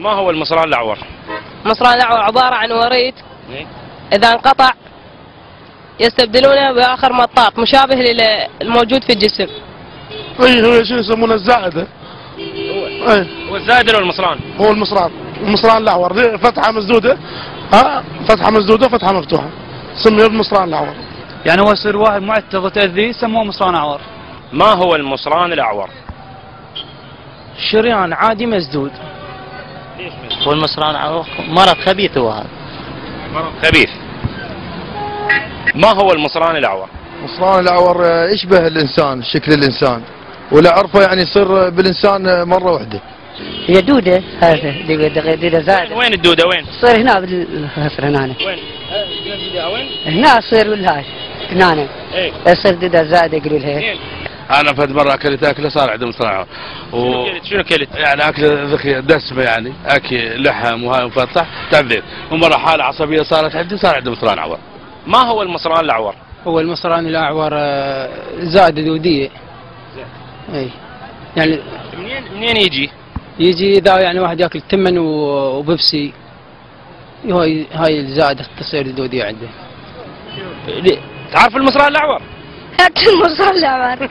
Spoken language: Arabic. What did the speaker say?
ما هو المصران الأعور؟ مصران الأعور عبارة عن وريد إيه؟ إذا انقطع يستبدلونه بآخر مطاط مشابه للموجود في الجسم. اي هو شو يسمونه الزائده. هو الزائد ولا المصران؟ هو المصران الاعور، دي فتحه مسدوده، فتحه مسدوده وفتحه مفتوحه، سميه المصران الاعور. يعني هو يصير واحد معتق وتأذيه سموه مصران أعور. ما هو المصران الأعور؟ شريان عادي مسدود. ليش هو المصران أعور مرض خبيث هو هذا. مرض خبيث. ما هو المصران الأعور؟ المصران الاعور يشبه الانسان، شكل الانسان، ولا عرفه يعني يصير بالانسان مره واحده. هي دودة هذا دودة زائدة. وين الدودة وين؟ تصير هنا بالهفر هنا. وين؟ وين؟ هنا تصير بالهاي هنا. ايه؟ تصير دودة زائدة يقولوا لها. انا فد مره اكلت اكله صار عندي مصران. شنو كلت؟ يعني اكله ذكيه دسمه، يعني اكل لحم وهاي مفتح تعذيب، ومره حاله عصبيه صارت عندي صار عندي مصران اعور. ما هو المصران الأعور؟ هو المصران الأعور زائدة دودية. اي يعني منين يجي؟ يجي إذا يعني واحد ياكل تمن وبيبسي، هاي الزائدة تصير دودية عنده. تعرف المصران الأعور؟ المصران الأعور.